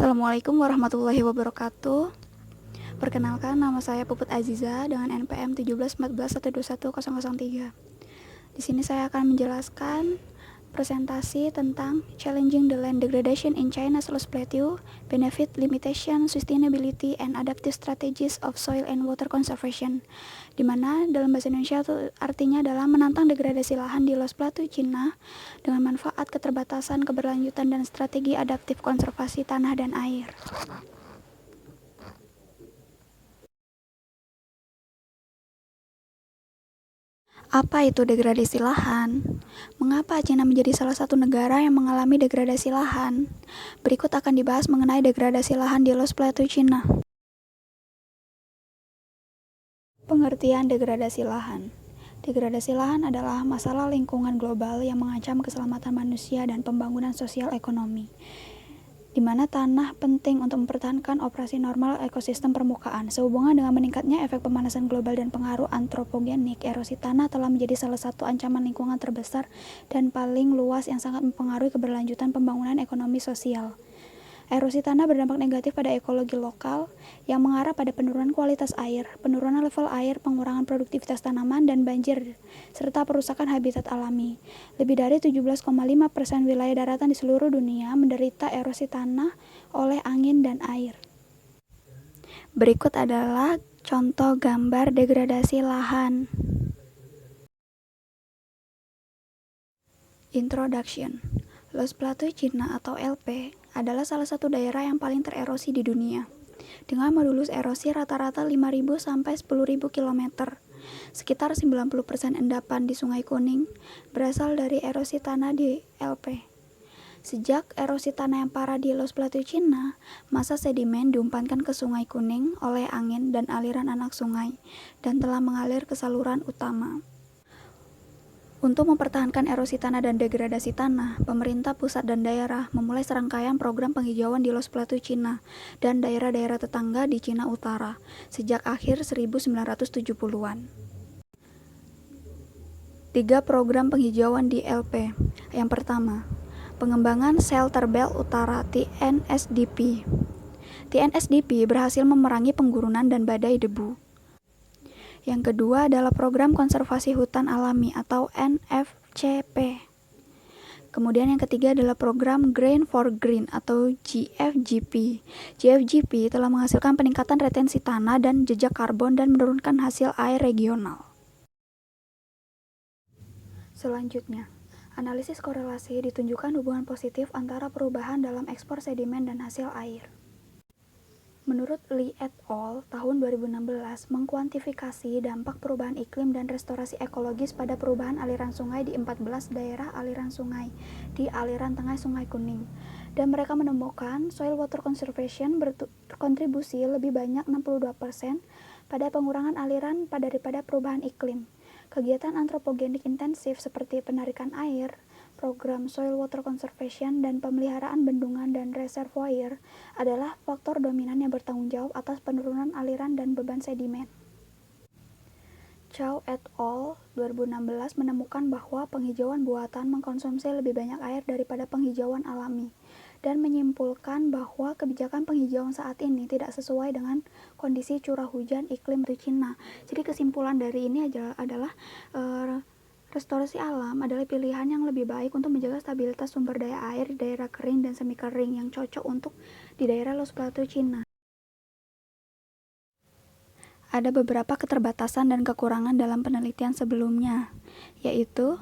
Assalamualaikum warahmatullahi wabarakatuh. Perkenalkan, nama saya Puput Aziza dengan NPM 1714121003. Di sini saya akan menjelaskan presentasi tentang Challenging the Land Degradation in China's Loess Plateau, Benefit, Limitation, Sustainability, and Adaptive Strategies of Soil and Water Conservation, di mana dalam bahasa Indonesia itu artinya adalah menantang degradasi lahan di Loess Plateau, China, dengan manfaat keterbatasan, keberlanjutan, dan strategi adaptif konservasi tanah dan air. Apa itu degradasi lahan? Mengapa China menjadi salah satu negara yang mengalami degradasi lahan? Berikut akan dibahas mengenai degradasi lahan di Loess Plateau, China. Pengertian degradasi lahan. Degradasi lahan adalah masalah lingkungan global yang mengancam keselamatan manusia dan pembangunan sosial ekonomi, di mana tanah penting untuk mempertahankan operasi normal ekosistem permukaan. Sehubungan dengan meningkatnya efek pemanasan global dan pengaruh antropogenik, erosi tanah telah menjadi salah satu ancaman lingkungan terbesar dan paling luas yang sangat mempengaruhi keberlanjutan pembangunan ekonomi sosial. Erosi tanah berdampak negatif pada ekologi lokal yang mengarah pada penurunan kualitas air, penurunan level air, pengurangan produktivitas tanaman dan banjir, serta perusakan habitat alami. Lebih dari 17,5% wilayah daratan di seluruh dunia menderita erosi tanah oleh angin dan air. Berikut adalah contoh gambar degradasi lahan. Introduction. Loess Plateau, China atau LP adalah salah satu daerah yang paling tererosi di dunia, dengan modulus erosi rata-rata 5.000 sampai 10.000 km. Sekitar 90% endapan di Sungai Kuning berasal dari erosi tanah di LP. Sejak erosi tanah yang parah di Loess Plateau, China, massa sedimen diumpankan ke Sungai Kuning oleh angin dan aliran anak sungai dan telah mengalir ke saluran utama. Untuk mempertahankan erosi tanah dan degradasi tanah, pemerintah pusat dan daerah memulai serangkaian program penghijauan di Loess Plateau, China, dan daerah-daerah tetangga di China Utara sejak akhir 1970-an. 3 program penghijauan di LP. Yang pertama, pengembangan Shelter Belt Utara TNSDP. TNSDP berhasil memerangi penggurunan dan badai debu. Yang kedua adalah Program Konservasi Hutan Alami atau NFCP. Kemudian yang ketiga adalah Program Grain for Green atau GFGP. GFGP telah menghasilkan peningkatan retensi tanah dan jejak karbon dan menurunkan hasil air regional. Selanjutnya, analisis korelasi ditunjukkan hubungan positif antara perubahan dalam ekspor sedimen dan hasil air. Menurut Lee et al. Tahun 2016 mengkuantifikasi dampak perubahan iklim dan restorasi ekologis pada perubahan aliran sungai di 14 daerah aliran sungai di aliran tengah Sungai Kuning, dan mereka menemukan soil water conservation berkontribusi lebih banyak 62% pada pengurangan aliran daripada perubahan iklim. Kegiatan antropogenik intensif seperti penarikan air, program soil water conservation, dan pemeliharaan bendungan dan reservoir adalah faktor dominan yang bertanggung jawab atas penurunan aliran dan beban sedimen. Chow et al. 2016 menemukan bahwa penghijauan buatan mengkonsumsi lebih banyak air daripada penghijauan alami, dan menyimpulkan bahwa kebijakan penghijauan saat ini tidak sesuai dengan kondisi curah hujan iklim di China. Jadi kesimpulan dari ini adalah restorasi alam adalah pilihan yang lebih baik untuk menjaga stabilitas sumber daya air di daerah kering dan semi kering yang cocok untuk di daerah Loess Plateau, China. Ada beberapa keterbatasan dan kekurangan dalam penelitian sebelumnya, yaitu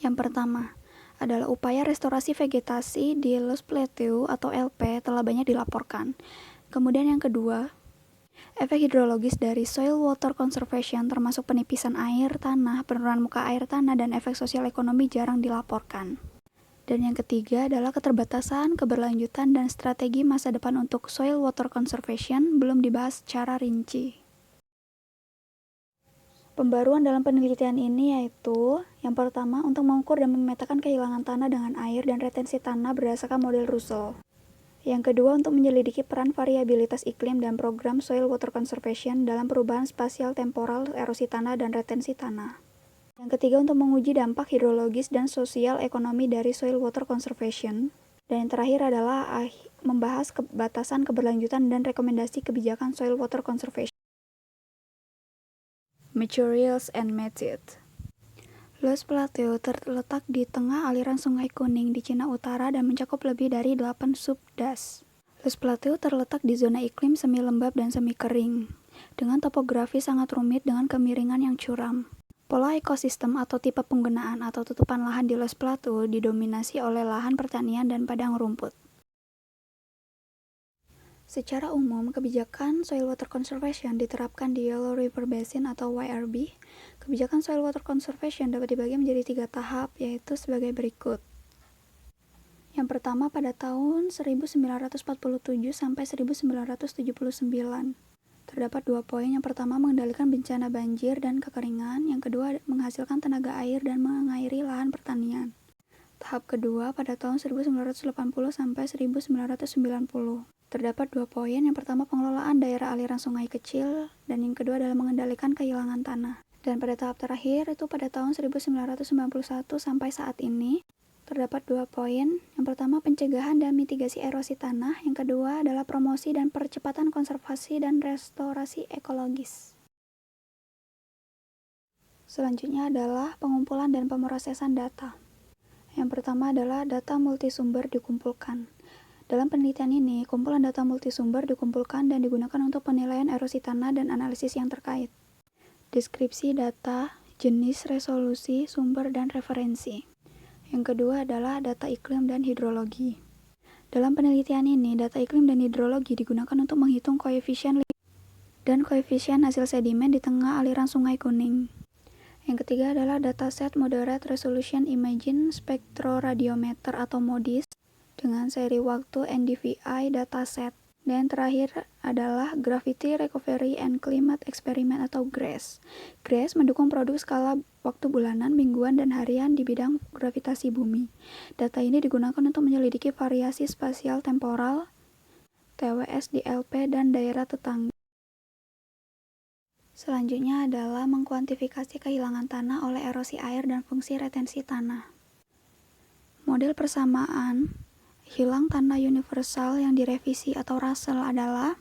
yang pertama adalah upaya restorasi vegetasi di Loess Plateau atau LP telah banyak dilaporkan. Kemudian yang kedua, efek hidrologis dari soil water conservation termasuk penipisan air tanah, penurunan muka air tanah, dan efek sosial ekonomi jarang dilaporkan. Dan yang ketiga adalah keterbatasan, keberlanjutan, dan strategi masa depan untuk soil water conservation belum dibahas secara rinci. Pembaruan dalam penelitian ini yaitu yang pertama, untuk mengukur dan memetakan kehilangan tanah dengan air dan retensi tanah berdasarkan model Russell. Yang kedua, untuk menyelidiki peran variabilitas iklim dan program soil water conservation dalam perubahan spasial temporal erosi tanah dan retensi tanah. Yang ketiga, untuk menguji dampak hidrologis dan sosial ekonomi dari soil water conservation. Dan yang terakhir adalah membahas batasan keberlanjutan dan rekomendasi kebijakan soil water conservation. Materials and methods. Los Plateau terletak di tengah aliran Sungai Kuning di Cina Utara dan mencakup lebih dari 8 subdas. Los Plateau terletak di zona iklim semi lembab dan semi kering, dengan topografi sangat rumit dengan kemiringan yang curam. Pola ekosistem atau tipe penggunaan atau tutupan lahan di Los Plateau didominasi oleh lahan pertanian dan padang rumput. Secara umum, kebijakan Soil Water Conservation diterapkan di Yellow River Basin atau YRB. Kebijakan Soil Water Conservation dapat dibagi menjadi 3 tahap, yaitu sebagai berikut. Yang pertama pada tahun 1947 sampai 1979. Terdapat 2 poin. Yang pertama mengendalikan bencana banjir dan kekeringan. Yang kedua menghasilkan tenaga air dan mengairi lahan pertanian. Tahap kedua pada tahun 1980 sampai 1990. Terdapat 2 poin. Yang pertama pengelolaan daerah aliran sungai kecil dan yang kedua adalah mengendalikan kehilangan tanah. Dan pada tahap terakhir itu pada tahun 1991 sampai saat ini terdapat 2 poin. Yang pertama pencegahan dan mitigasi erosi tanah, yang kedua adalah promosi dan percepatan konservasi dan restorasi ekologis. Selanjutnya adalah pengumpulan dan pemrosesan data. Yang pertama adalah data multisumber dikumpulkan. Dalam penelitian ini, kumpulan data multisumber dikumpulkan dan digunakan untuk penilaian erosi tanah dan analisis yang terkait. Deskripsi data, jenis, resolusi, sumber, dan referensi. Yang kedua adalah data iklim dan hidrologi. Dalam penelitian ini, data iklim dan hidrologi digunakan untuk menghitung koefisien dan koefisien hasil sedimen di tengah aliran Sungai Kuning. Yang ketiga adalah dataset Moderate Resolution Imaging Spectroradiometer atau MODIS dengan seri waktu NDVI dataset. Dan yang terakhir adalah Gravity Recovery and Climate Experiment atau GRACE. GRACE mendukung produk skala waktu bulanan, mingguan, dan harian di bidang gravitasi bumi. Data ini digunakan untuk menyelidiki variasi spasial temporal, TWS di LP, dan daerah tetangga. Selanjutnya adalah mengkuantifikasi kehilangan tanah oleh erosi air dan fungsi retensi tanah. Model persamaan hilang tanah universal yang direvisi atau Russell adalah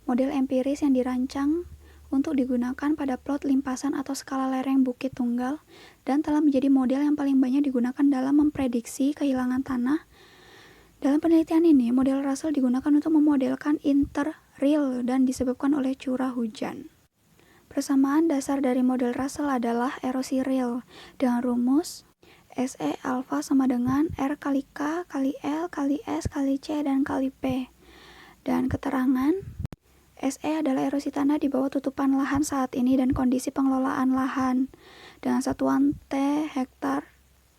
model empiris yang dirancang untuk digunakan pada plot limpasan atau skala lereng Bukit Tunggal dan telah menjadi model yang paling banyak digunakan dalam memprediksi kehilangan tanah. Dalam penelitian ini, model Russell digunakan untuk memodelkan interreal dan disebabkan oleh curah hujan. Persamaan dasar dari model Russell adalah erosi real dengan rumus SE alfa sama dengan R kali K kali L kali S kali C dan kali P. Dan keterangan SE adalah erosi tanah di bawah tutupan lahan saat ini dan kondisi pengelolaan lahan dengan satuan T hektar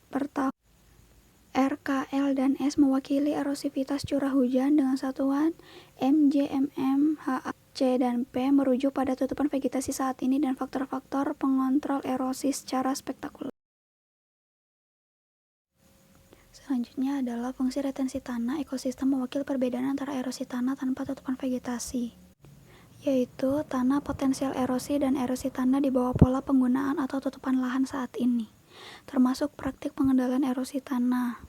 per tahun. R, K, L, dan S mewakili erosivitas curah hujan dengan satuan M, J, M, M, H, C, dan P merujuk pada tutupan vegetasi saat ini dan faktor-faktor pengontrol erosi secara spektakuler. Selanjutnya adalah fungsi retensi tanah. Ekosistem mewakili perbedaan antara erosi tanah tanpa tutupan vegetasi, yaitu tanah potensial erosi dan erosi tanah di bawah pola penggunaan atau tutupan lahan saat ini, termasuk praktik pengendalian erosi tanah,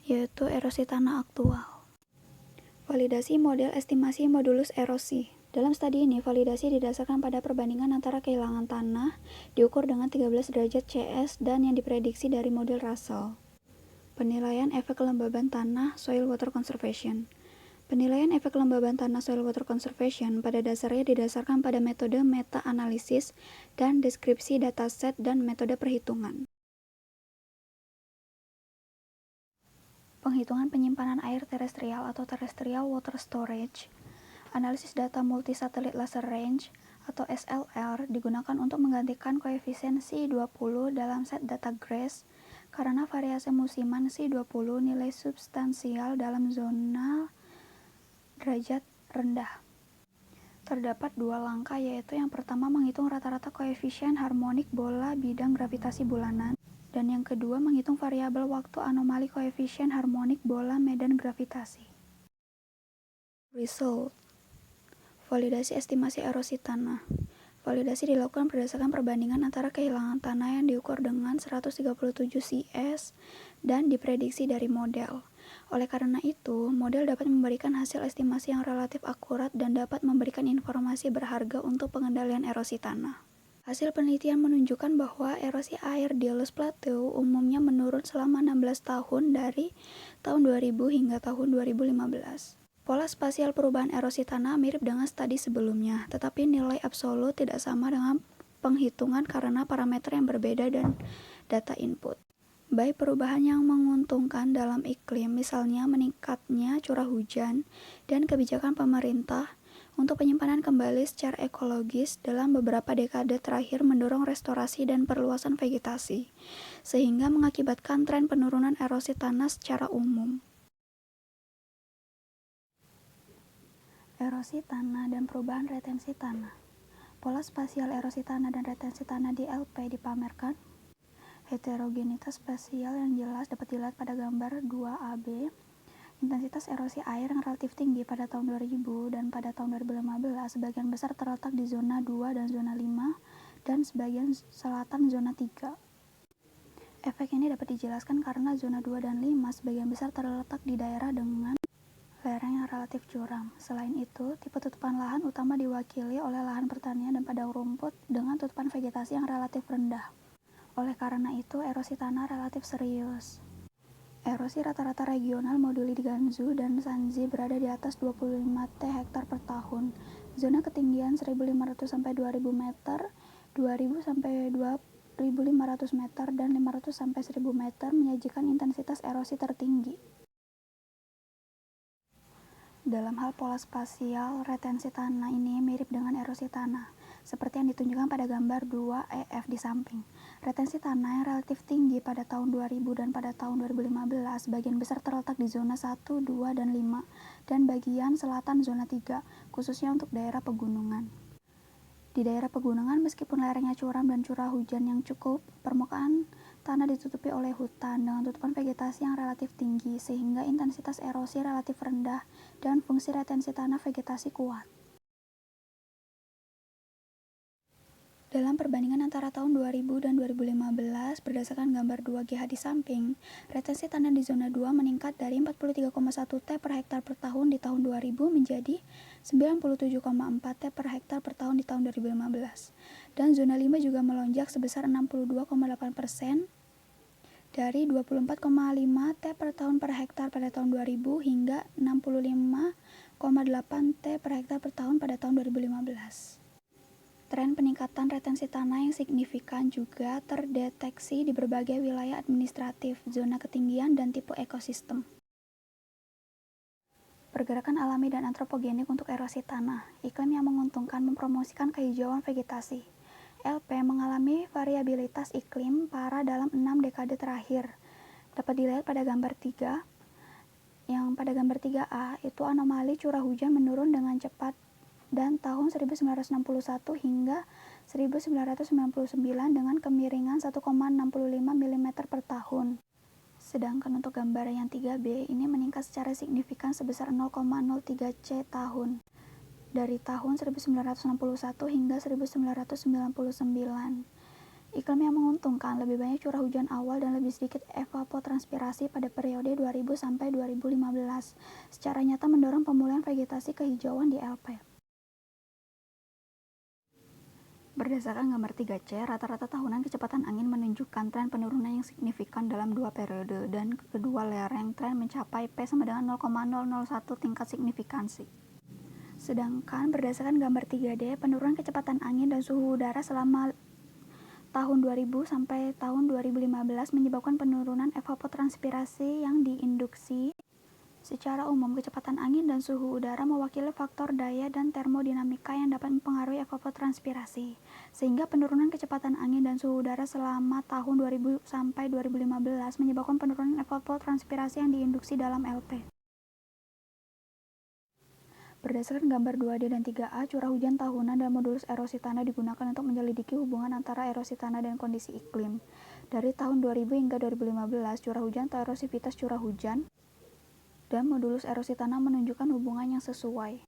yaitu erosi tanah aktual. Validasi model estimasi modulus erosi. Dalam studi ini, validasi didasarkan pada perbandingan antara kehilangan tanah diukur dengan 13 derajat CS dan yang diprediksi dari model Russell. Penilaian efek kelembaban tanah soil water conservation. Penilaian efek kelembaban tanah soil water conservation pada dasarnya didasarkan pada metode meta-analisis dan deskripsi dataset dan metode perhitungan. Penghitungan penyimpanan air terestrial atau terrestrial water storage. Analisis data multi-satelit laser range atau SLR digunakan untuk menggantikan koefisien C20 dalam set data GRACE karena variasi musiman C20 nilai substansial dalam zona derajat rendah. Terdapat 2 langkah, yaitu yang pertama menghitung rata-rata koefisien harmonik bola bidang gravitasi bulanan dan yang kedua menghitung variabel waktu anomali koefisien harmonik bola medan gravitasi. Result. Validasi estimasi erosi tanah. Validasi dilakukan berdasarkan perbandingan antara kehilangan tanah yang diukur dengan 137 CS dan diprediksi dari model. Oleh karena itu, model dapat memberikan hasil estimasi yang relatif akurat dan dapat memberikan informasi berharga untuk pengendalian erosi tanah. Hasil penelitian menunjukkan bahwa erosi air di Loess Plateau umumnya menurun selama 16 tahun dari tahun 2000 hingga tahun 2015. Pola spasial perubahan erosi tanah mirip dengan studi sebelumnya, tetapi nilai absolut tidak sama dengan penghitungan karena parameter yang berbeda dan data input. Baik perubahan yang menguntungkan dalam iklim, misalnya meningkatnya curah hujan, dan kebijakan pemerintah untuk penyimpanan kembali secara ekologis dalam beberapa dekade terakhir mendorong restorasi dan perluasan vegetasi, sehingga mengakibatkan tren penurunan erosi tanah secara umum. Erosi tanah dan perubahan retensi tanah. Pola spasial erosi tanah dan retensi tanah di LP dipamerkan. Heterogenitas spasial yang jelas dapat dilihat pada gambar 2AB. Intensitas erosi air yang relatif tinggi pada tahun 2000 dan pada tahun 2015 sebagian besar terletak di zona 2 dan zona 5 dan sebagian selatan zona 3. Efek ini dapat dijelaskan karena zona 2 dan 5 sebagian besar terletak di daerah dengan lereng yang relatif curam. Selain itu, tipe tutupan lahan utama diwakili oleh lahan pertanian dan padang rumput dengan tutupan vegetasi yang relatif rendah. Oleh karena itu, erosi tanah relatif serius. Erosi rata-rata regional moduli di Gansu dan Shanxi berada di atas 25 T hektar per tahun. Zona ketinggian 1.500 sampai 2.000 meter, 2.000 sampai 2.500 meter, dan 500 sampai 1.000 meter menyajikan intensitas erosi tertinggi. Dalam hal pola spasial, retensi tanah ini mirip dengan erosi tanah, seperti yang ditunjukkan pada gambar 2EF di samping. Retensi tanah yang relatif tinggi pada tahun 2000 dan pada tahun 2015 bagian besar terletak di zona 1, 2, dan 5, dan bagian selatan zona 3, khususnya untuk daerah pegunungan. Di daerah pegunungan, meskipun lerengnya curam dan curah hujan yang cukup, permukaan tanah ditutupi oleh hutan dengan tutupan vegetasi yang relatif tinggi, sehingga intensitas erosi relatif rendah dan fungsi retensi tanah vegetasi kuat. Dalam perbandingan antara tahun 2000 dan 2015, berdasarkan gambar 2GH di samping, retensi tanah di zona 2 meningkat dari 43,1 T per hektar per tahun di tahun 2000 menjadi 97,4 T per hektar per tahun di tahun 2015. Dan zona 5 juga melonjak sebesar 62,8% dari 24,5 T per tahun per hektar pada tahun 2000 hingga 65,8 T per hektar per tahun pada tahun 2015. Tren peningkatan retensi tanah yang signifikan juga terdeteksi di berbagai wilayah administratif, zona ketinggian, dan tipe ekosistem. Pergerakan alami dan antropogenik untuk erosi tanah. Iklim yang menguntungkan mempromosikan kehijauan vegetasi. LP mengalami variabilitas iklim parah dalam 6 dekade terakhir. Dapat dilihat pada gambar 3. Yang pada gambar 3A itu anomali curah hujan menurun dengan cepat dan tahun 1961 hingga 1999 dengan kemiringan 1,65 mm per tahun. Sedangkan untuk gambar yang 3B ini meningkat secara signifikan sebesar 0,03 C tahun dari tahun 1961 hingga 1999. Iklim yang menguntungkan, lebih banyak curah hujan awal dan lebih sedikit evapotranspirasi pada periode 2000 sampai 2015, secara nyata mendorong pemulihan vegetasi kehijauan di LP. Berdasarkan gambar 3C, rata-rata tahunan kecepatan angin menunjukkan tren penurunan yang signifikan dalam dua periode, dan kedua lereng tren mencapai P sama dengan 0,001 tingkat signifikansi. Sedangkan berdasarkan gambar 3D, penurunan kecepatan angin dan suhu udara selama tahun 2000 sampai tahun 2015 menyebabkan penurunan evapotranspirasi yang diinduksi. Secara umum, kecepatan angin dan suhu udara mewakili faktor daya dan termodinamika yang dapat mempengaruhi evapotranspirasi, sehingga penurunan kecepatan angin dan suhu udara selama tahun 2000 sampai 2015 menyebabkan penurunan evapotranspirasi yang diinduksi dalam LP. Berdasarkan gambar 2D dan 3A, curah hujan tahunan dan modulus erosi tanah digunakan untuk menyelidiki hubungan antara erosi tanah dan kondisi iklim. Dari tahun 2000 hingga 2015, curah hujan atau erosivitas curah hujan dan modulus erosi tanah menunjukkan hubungan yang sesuai.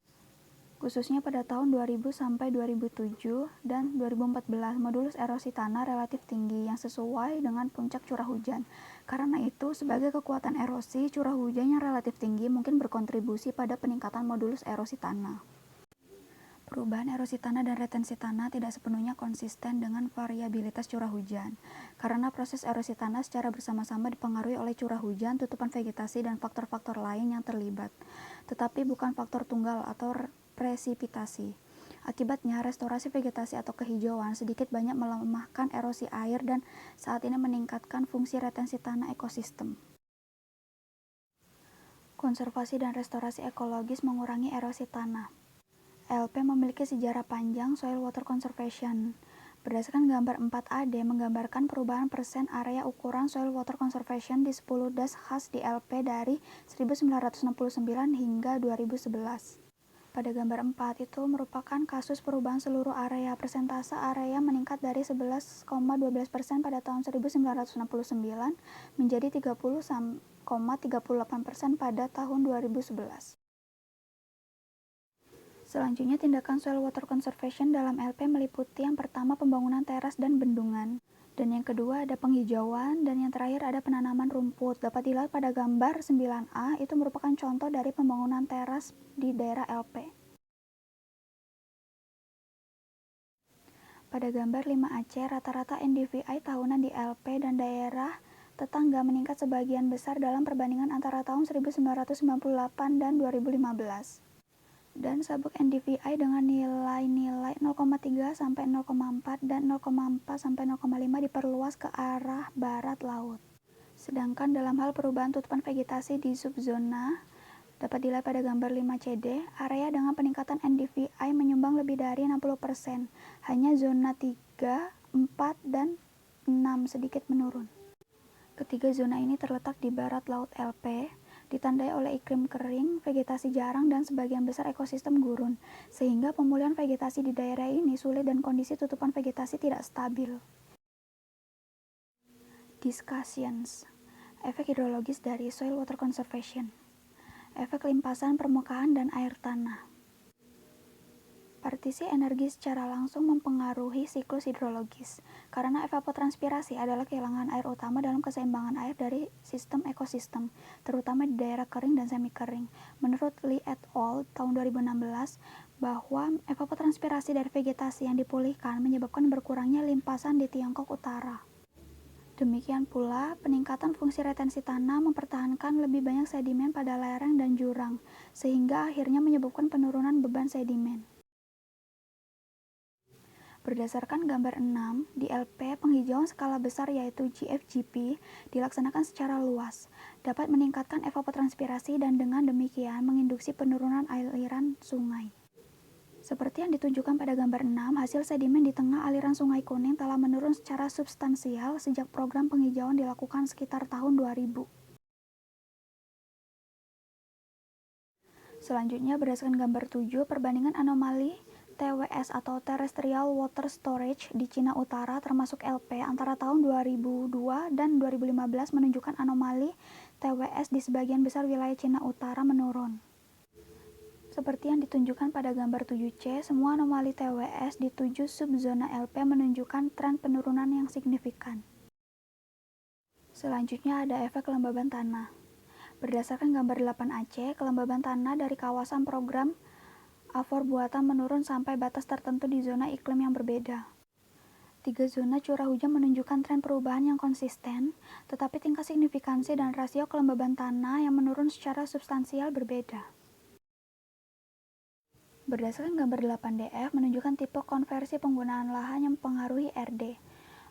Khususnya pada tahun 2000 sampai 2007 dan 2014, modulus erosi tanah relatif tinggi yang sesuai dengan puncak curah hujan. Karena itu, sebagai kekuatan erosi, curah hujan yang relatif tinggi mungkin berkontribusi pada peningkatan modulus erosi tanah. Perubahan erosi tanah dan retensi tanah tidak sepenuhnya konsisten dengan variabilitas curah hujan, karena proses erosi tanah secara bersama-sama dipengaruhi oleh curah hujan, tutupan vegetasi, dan faktor-faktor lain yang terlibat, tetapi bukan faktor tunggal atau presipitasi. Akibatnya, restorasi vegetasi atau kehijauan sedikit banyak melemahkan erosi air dan saat ini meningkatkan fungsi retensi tanah ekosistem. Konservasi dan restorasi ekologis mengurangi erosi tanah. LP memiliki sejarah panjang soil water conservation. Berdasarkan gambar 4AD menggambarkan perubahan persen area ukuran soil water conservation di 10 das khas di LP dari 1969 hingga 2011. Pada gambar 4 itu merupakan kasus perubahan seluruh area. Persentase area meningkat dari 11,12% pada tahun 1969 menjadi 30,38% pada tahun 2011. Selanjutnya, tindakan soil water conservation dalam LP meliputi yang pertama pembangunan teras dan bendungan, dan yang kedua ada penghijauan, dan yang terakhir ada penanaman rumput. Dapat dilihat pada gambar 9A, itu merupakan contoh dari pembangunan teras di daerah LP. Pada gambar 5AC, rata-rata NDVI tahunan di LP dan daerah tetangga meningkat sebagian besar dalam perbandingan antara tahun 1998 dan 2015. Dan sabuk NDVI dengan nilai-nilai 0,3 sampai 0,4 dan 0,4 sampai 0,5 diperluas ke arah barat laut. Sedangkan dalam hal perubahan tutupan vegetasi di subzona, dapat dilihat pada gambar 5CD, area dengan peningkatan NDVI menyumbang lebih dari 60%, hanya zona 3, 4, dan 6 sedikit menurun. Ketiga zona ini terletak di barat laut LP, ditandai oleh iklim kering, vegetasi jarang, dan sebagian besar ekosistem gurun, sehingga pemulihan vegetasi di daerah ini sulit dan kondisi tutupan vegetasi tidak stabil. Discussions. Efek hidrologis dari soil water conservation. Efek limpasan permukaan dan air tanah. Partisi energi secara langsung mempengaruhi siklus hidrologis, karena evapotranspirasi adalah kehilangan air utama dalam keseimbangan air dari sistem ekosistem, terutama di daerah kering dan semi-kering. Menurut Lee et al. Tahun 2016, bahwa evapotranspirasi dari vegetasi yang dipulihkan menyebabkan berkurangnya limpasan di Tiongkok Utara. Demikian pula, peningkatan fungsi retensi tanah mempertahankan lebih banyak sedimen pada lereng dan jurang, sehingga akhirnya menyebabkan penurunan beban sedimen. Berdasarkan gambar 6, di LP penghijauan skala besar yaitu GFGP dilaksanakan secara luas, dapat meningkatkan evapotranspirasi dan dengan demikian menginduksi penurunan aliran sungai. Seperti yang ditunjukkan pada gambar 6, hasil sedimen di tengah aliran Sungai Kuning telah menurun secara substansial sejak program penghijauan dilakukan sekitar tahun 2000. Selanjutnya, berdasarkan gambar 7, perbandingan anomali TWS atau Terrestrial Water Storage di Cina Utara termasuk LP antara tahun 2002 dan 2015 menunjukkan anomali TWS di sebagian besar wilayah Cina Utara menurun. Seperti yang ditunjukkan pada gambar 7C, semua anomali TWS di 7 subzona LP menunjukkan tren penurunan yang signifikan. Selanjutnya ada efek kelembaban tanah. Berdasarkan gambar 8AC, kelembaban tanah dari kawasan program AFOR buatan menurun sampai batas tertentu di zona iklim yang berbeda. 3 zona curah hujan menunjukkan tren perubahan yang konsisten, tetapi tingkat signifikansi dan rasio kelembaban tanah yang menurun secara substansial berbeda. Berdasarkan gambar 8DF menunjukkan tipe konversi penggunaan lahan yang mempengaruhi RD.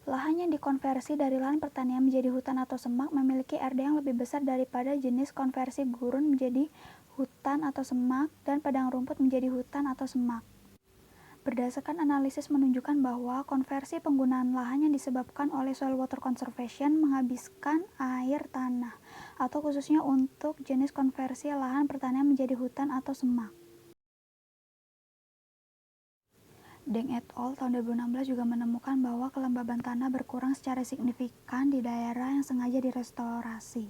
Lahan yang dikonversi dari lahan pertanian menjadi hutan atau semak memiliki RD yang lebih besar daripada jenis konversi gurun menjadi hutan atau semak dan padang rumput menjadi hutan atau semak. Berdasarkan analisis menunjukkan bahwa konversi penggunaan lahan yang disebabkan oleh soil water conservation menghabiskan air tanah, atau khususnya untuk jenis konversi lahan pertanian menjadi hutan atau semak. Deng et al. Tahun 2016 juga menemukan bahwa kelembaban tanah berkurang secara signifikan di daerah yang sengaja direstorasi.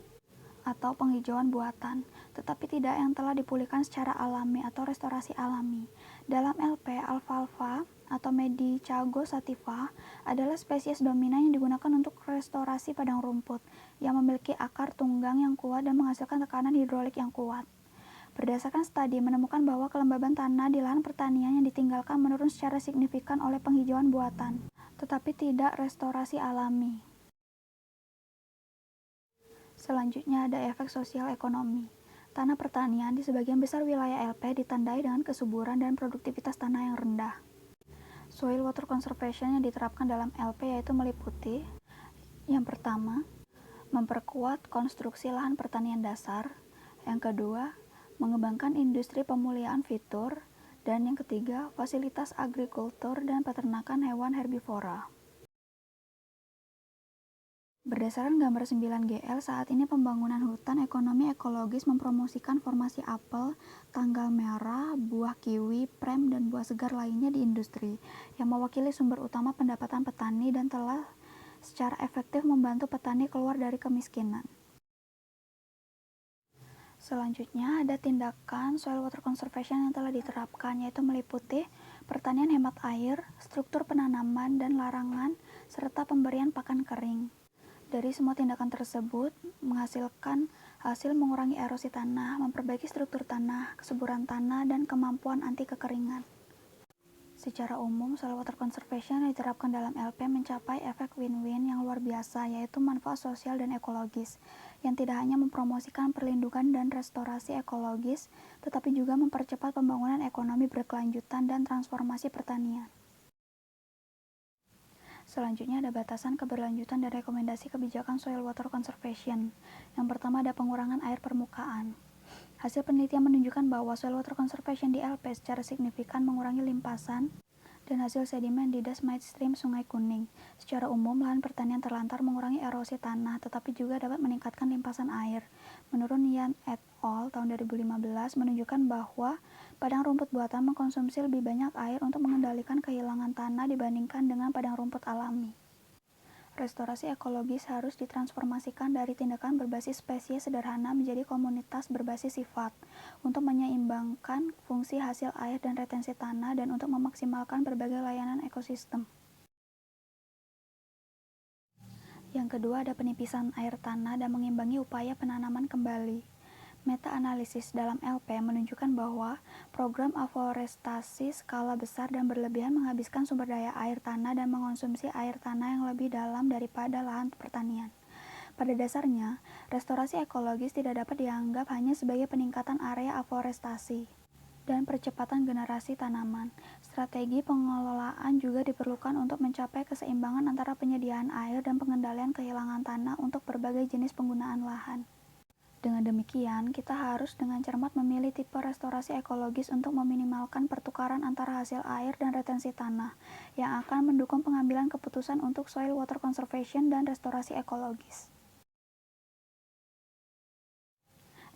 atau penghijauan buatan, tetapi tidak yang telah dipulihkan secara alami atau restorasi alami. Dalam LP, alfalfa atau Medicago sativa adalah spesies dominan yang digunakan untuk restorasi padang rumput, yang memiliki akar tunggang yang kuat dan menghasilkan tekanan hidrolik yang kuat. Berdasarkan studi menemukan bahwa kelembaban tanah di lahan pertanian yang ditinggalkan menurun secara signifikan oleh penghijauan buatan, tetapi tidak restorasi alami. Selanjutnya ada efek sosial ekonomi. Tanah pertanian di sebagian besar wilayah LP ditandai dengan kesuburan dan produktivitas tanah yang rendah. Soil water conservation yang diterapkan dalam LP yaitu meliputi: yang pertama, memperkuat konstruksi lahan pertanian dasar; yang kedua, mengembangkan industri pemulihan fitur; dan yang ketiga, fasilitas agrikultur dan peternakan hewan herbivora. Berdasarkan gambar 9GL, saat ini pembangunan hutan ekonomi ekologis mempromosikan formasi apel, tanggal merah, buah kiwi, prem, dan buah segar lainnya di industri, yang mewakili sumber utama pendapatan petani dan telah secara efektif membantu petani keluar dari kemiskinan. Selanjutnya ada tindakan soil water conservation yang telah diterapkan, yaitu meliputi pertanian hemat air, struktur penanaman dan larangan, serta pemberian pakan kering. Dari semua tindakan tersebut menghasilkan hasil mengurangi erosi tanah, memperbaiki struktur tanah, kesuburan tanah, dan kemampuan anti kekeringan. Secara umum, soil water conservation yang diterapkan dalam LP mencapai efek win-win yang luar biasa, yaitu manfaat sosial dan ekologis, yang tidak hanya mempromosikan perlindungan dan restorasi ekologis, tetapi juga mempercepat pembangunan ekonomi berkelanjutan dan transformasi pertanian. Selanjutnya ada batasan keberlanjutan dan rekomendasi kebijakan soil water conservation. Yang pertama ada pengurangan air permukaan. Hasil penelitian menunjukkan bahwa soil water conservation di LP secara signifikan mengurangi limpasan dan hasil sedimen di das midstream Sungai Kuning. Secara umum, lahan pertanian terlantar mengurangi erosi tanah, tetapi juga dapat meningkatkan limpasan air. Menurut Yan et al. Tahun 2015 menunjukkan bahwa padang rumput buatan mengkonsumsi lebih banyak air untuk mengendalikan kehilangan tanah dibandingkan dengan padang rumput alami. Restorasi ekologis harus ditransformasikan dari tindakan berbasis spesies sederhana menjadi komunitas berbasis sifat, untuk menyeimbangkan fungsi hasil air dan retensi tanah dan untuk memaksimalkan berbagai layanan ekosistem. Yang kedua ada penipisan air tanah dan mengimbangi upaya penanaman kembali. Meta-analisis dalam LP menunjukkan bahwa program aforestasi skala besar dan berlebihan menghabiskan sumber daya air tanah dan mengonsumsi air tanah yang lebih dalam daripada lahan pertanian. Pada dasarnya, restorasi ekologis tidak dapat dianggap hanya sebagai peningkatan area aforestasi dan percepatan generasi tanaman. Strategi pengelolaan juga diperlukan untuk mencapai keseimbangan antara penyediaan air dan pengendalian kehilangan tanah untuk berbagai jenis penggunaan lahan. Dengan demikian, kita harus dengan cermat memilih tipe restorasi ekologis untuk meminimalkan pertukaran antara hasil air dan retensi tanah, yang akan mendukung pengambilan keputusan untuk soil water conservation dan restorasi ekologis.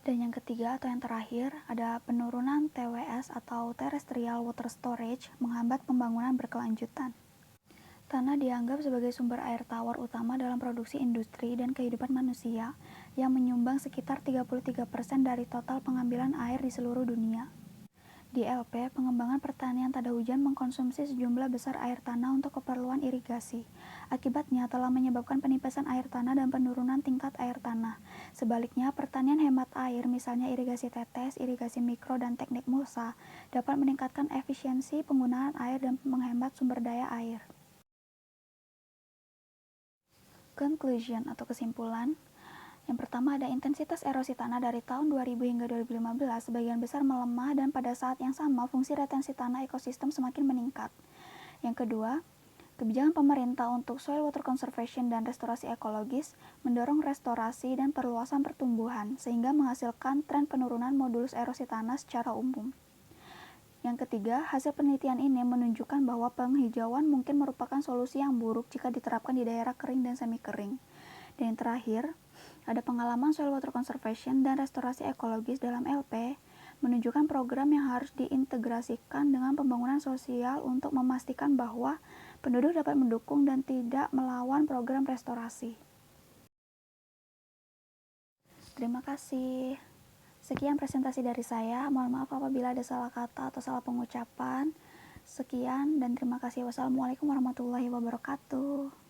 Dan yang ketiga atau yang terakhir, ada penurunan TWS atau Terrestrial Water Storage menghambat pembangunan berkelanjutan. Tanah dianggap sebagai sumber air tawar utama dalam produksi industri dan kehidupan manusia, yang menyumbang sekitar 33% dari total pengambilan air di seluruh dunia. Di LP, pengembangan pertanian tada hujan mengkonsumsi sejumlah besar air tanah untuk keperluan irigasi. Akibatnya telah menyebabkan penipisan air tanah dan penurunan tingkat air tanah. Sebaliknya, pertanian hemat air, misalnya irigasi tetes, irigasi mikro, dan teknik mulsa, dapat meningkatkan efisiensi penggunaan air dan menghemat sumber daya air. Conclusion atau kesimpulan. Yang pertama ada intensitas erosi tanah dari tahun 2000 hingga 2015 sebagian besar melemah dan pada saat yang sama fungsi retensi tanah ekosistem semakin meningkat. Yang kedua, kebijakan pemerintah untuk soil water conservation dan restorasi ekologis mendorong restorasi dan perluasan pertumbuhan sehingga menghasilkan tren penurunan modulus erosi tanah secara umum. Yang ketiga, hasil penelitian ini menunjukkan bahwa penghijauan mungkin merupakan solusi yang buruk jika diterapkan di daerah kering dan semi kering. Dan yang terakhir, ada pengalaman soil water conservation dan restorasi ekologis dalam LP menunjukkan program yang harus diintegrasikan dengan pembangunan sosial untuk memastikan bahwa penduduk dapat mendukung dan tidak melawan program restorasi. Terima kasih. Sekian presentasi dari saya. Mohon maaf apabila ada salah kata atau salah pengucapan. Sekian dan terima kasih. Wassalamualaikum warahmatullahi wabarakatuh.